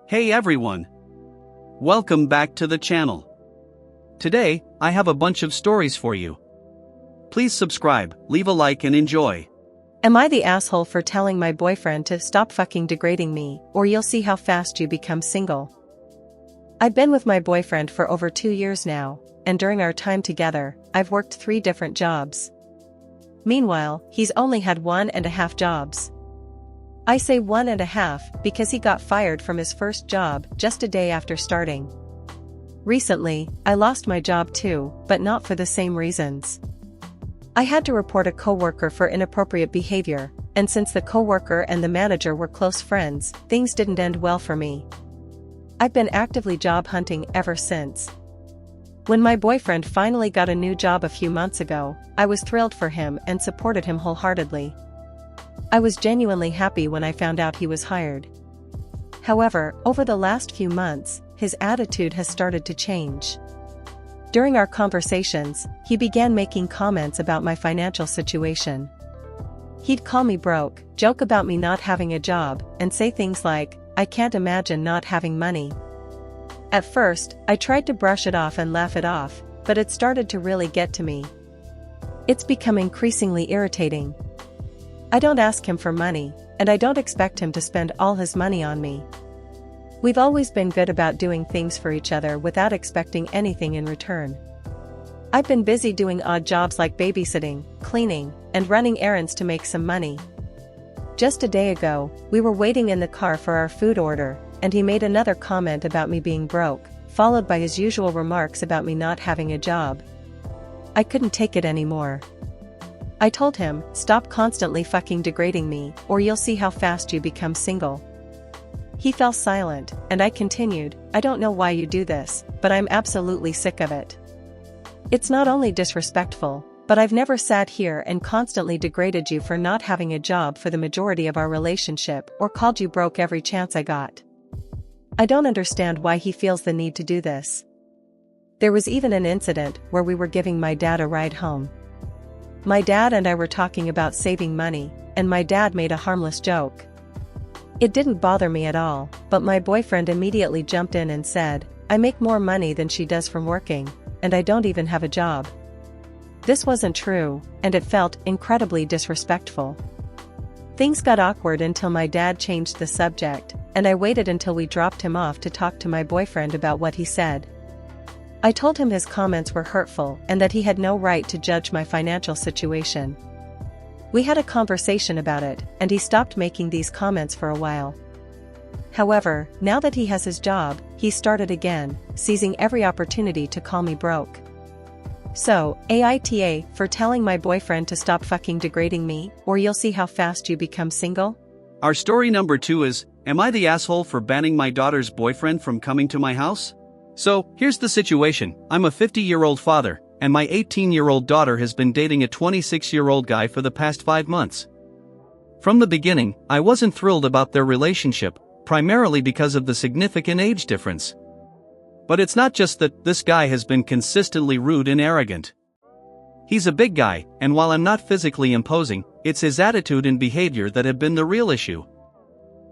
Hey everyone! Welcome back to the channel. Today, I have a bunch of stories for you. Please subscribe, leave a like and enjoy. Am I the asshole for telling my boyfriend to stop fucking degrading me, or you'll see how fast you become single? I've been with my boyfriend for over 2 years now, and during our time together, I've worked 3 different jobs. Meanwhile, he's only had 1.5 jobs. I say 1.5 because he got fired from his first job just a day after starting. Recently, I lost my job too, but not for the same reasons. I had to report a coworker for inappropriate behavior, and since the coworker and the manager were close friends, things didn't end well for me. I've been actively job hunting ever since. When my boyfriend finally got a new job a few months ago, I was thrilled for him and supported him wholeheartedly. I was genuinely happy when I found out he was hired. However, over the last few months, his attitude has started to change. During our conversations, he began making comments about my financial situation. He'd call me broke, joke about me not having a job, and say things like, "I can't imagine not having money." At first, I tried to brush it off and laugh it off, but it started to really get to me. It's become increasingly irritating. I don't ask him for money, and I don't expect him to spend all his money on me. We've always been good about doing things for each other without expecting anything in return. I've been busy doing odd jobs like babysitting, cleaning, and running errands to make some money. Just a day ago, we were waiting in the car for our food order, and he made another comment about me being broke, followed by his usual remarks about me not having a job. I couldn't take it anymore. I told him, "Stop constantly fucking degrading me, or you'll see how fast you become single." He fell silent, and I continued, "I don't know why you do this, but I'm absolutely sick of it. It's not only disrespectful, but I've never sat here and constantly degraded you for not having a job for the majority of our relationship or called you broke every chance I got. I don't understand why he feels the need to do this." There was even an incident where we were giving my dad a ride home. My dad and I were talking about saving money, and my dad made a harmless joke. It didn't bother me at all, but my boyfriend immediately jumped in and said, "I make more money than she does from working, and I don't even have a job." This wasn't true, and it felt incredibly disrespectful. Things got awkward until my dad changed the subject, and I waited until we dropped him off to talk to my boyfriend about what he said. I told him his comments were hurtful and that he had no right to judge my financial situation. We had a conversation about it, and he stopped making these comments for a while. However, now that he has his job, he started again, seizing every opportunity to call me broke. So, AITA for telling my boyfriend to stop fucking degrading me, or you'll see how fast you become single? Our story number 2 is, am I the asshole for banning my daughter's boyfriend from coming to my house? So, here's the situation. I'm a 50-year-old father, and my 18-year-old daughter has been dating a 26-year-old guy for the past 5 months. From the beginning, I wasn't thrilled about their relationship, primarily because of the significant age difference. But it's not just that this guy has been consistently rude and arrogant. He's a big guy, and while I'm not physically imposing, it's his attitude and behavior that have been the real issue.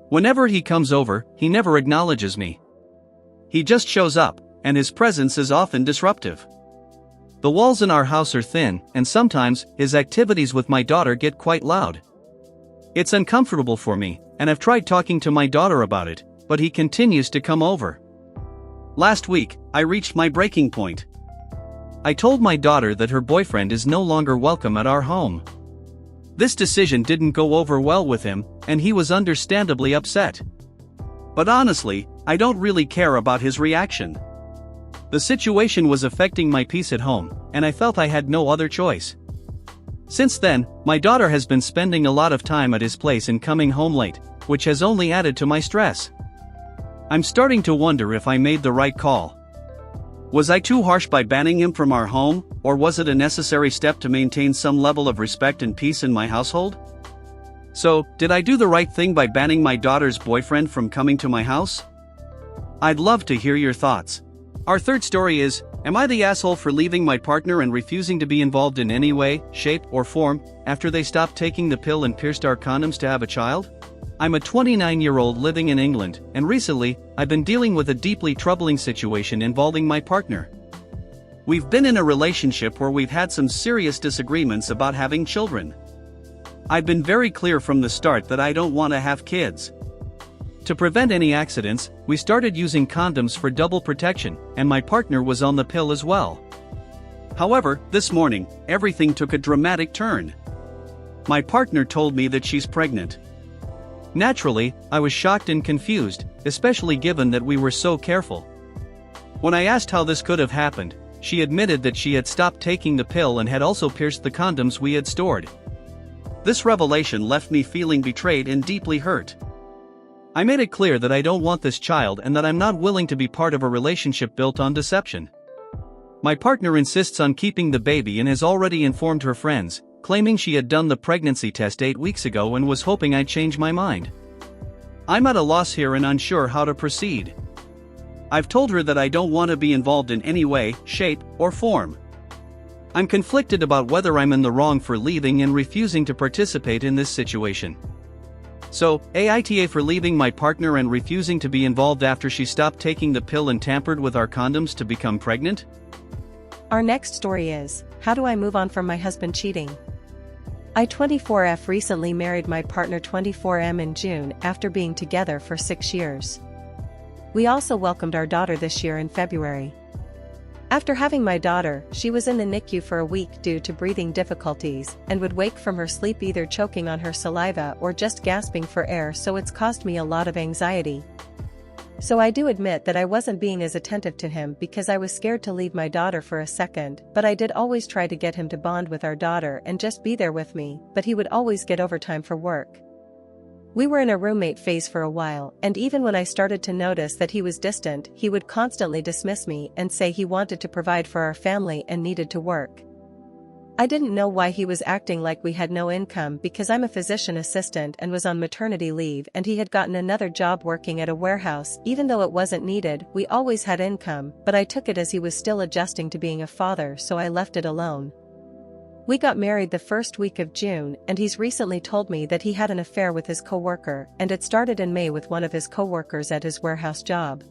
Whenever he comes over, he never acknowledges me. He just shows up, and his presence is often disruptive. The walls in our house are thin, and sometimes, his activities with my daughter get quite loud. It's uncomfortable for me, and I've tried talking to my daughter about it, but he continues to come over. Last week, I reached my breaking point. I told my daughter that her boyfriend is no longer welcome at our home. This decision didn't go over well with him, and he was understandably upset. But honestly, I don't really care about his reaction. The situation was affecting my peace at home, and I felt I had no other choice. Since then, my daughter has been spending a lot of time at his place and coming home late, which has only added to my stress. I'm starting to wonder if I made the right call. Was I too harsh by banning him from our home, or was it a necessary step to maintain some level of respect and peace in my household? So, did I do the right thing by banning my daughter's boyfriend from coming to my house? I'd love to hear your thoughts. Our third story is, am I the asshole for leaving my partner and refusing to be involved in any way, shape, or form, after they stopped taking the pill and pierced our condoms to have a child? I'm a 29-year-old living in England, and recently, I've been dealing with a deeply troubling situation involving my partner. We've been in a relationship where we've had some serious disagreements about having children. I've been very clear from the start that I don't want to have kids. To prevent any accidents, we started using condoms for double protection, and my partner was on the pill as well. However, this morning, everything took a dramatic turn. My partner told me that she's pregnant. Naturally, I was shocked and confused, especially given that we were so careful. When I asked how this could have happened, she admitted that she had stopped taking the pill and had also pierced the condoms we had stored. This revelation left me feeling betrayed and deeply hurt. I made it clear that I don't want this child and that I'm not willing to be part of a relationship built on deception. My partner insists on keeping the baby and has already informed her friends, claiming she had done the pregnancy test 8 weeks ago and was hoping I'd change my mind. I'm at a loss here and unsure how to proceed. I've told her that I don't want to be involved in any way, shape, or form. I'm conflicted about whether I'm in the wrong for leaving and refusing to participate in this situation. So, AITA for leaving my partner and refusing to be involved after she stopped taking the pill and tampered with our condoms to become pregnant? Our next story is, how do I move on from my husband cheating? I 24F recently married my partner 24M in June after being together for 6 years. We also welcomed our daughter this year in February. After having my daughter, she was in the NICU for a week due to breathing difficulties and would wake from her sleep either choking on her saliva or just gasping for air, so it's caused me a lot of anxiety. So I do admit that I wasn't being as attentive to him because I was scared to leave my daughter for a second, but I did always try to get him to bond with our daughter and just be there with me, but he would always get overtime for work. We were in a roommate phase for a while, and even when I started to notice that he was distant, he would constantly dismiss me and say he wanted to provide for our family and needed to work. I didn't know why he was acting like we had no income because I'm a physician assistant and was on maternity leave, and he had gotten another job working at a warehouse. Even though it wasn't needed, we always had income, but I took it as he was still adjusting to being a father, so I left it alone. We got married the first week of June, and he's recently told me that he had an affair with his coworker, and it started in May with one of his coworkers at his warehouse job.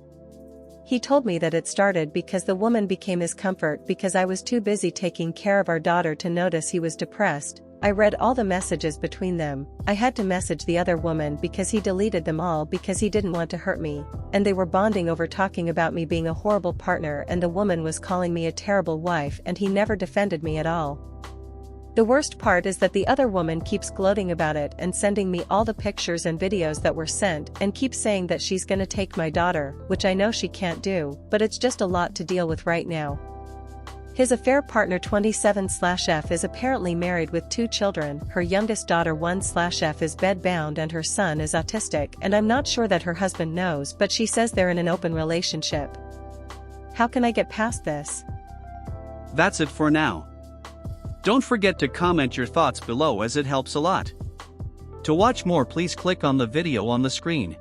He told me that it started because the woman became his comfort because I was too busy taking care of our daughter to notice he was depressed. I read all the messages between them. I had to message the other woman because he deleted them all because he didn't want to hurt me, and they were bonding over talking about me being a horrible partner, and the woman was calling me a terrible wife, and he never defended me at all. The worst part is that the other woman keeps gloating about it and sending me all the pictures and videos that were sent and keeps saying that she's gonna take my daughter, which I know she can't do, but it's just a lot to deal with right now. His affair partner 27/F is apparently married with 2 children. Her youngest daughter 1/F is bedbound and her son is autistic, and I'm not sure that her husband knows, but she says they're in an open relationship. How can I get past this? That's it for now. Don't forget to comment your thoughts below as it helps a lot. To watch more, please click on the video on the screen.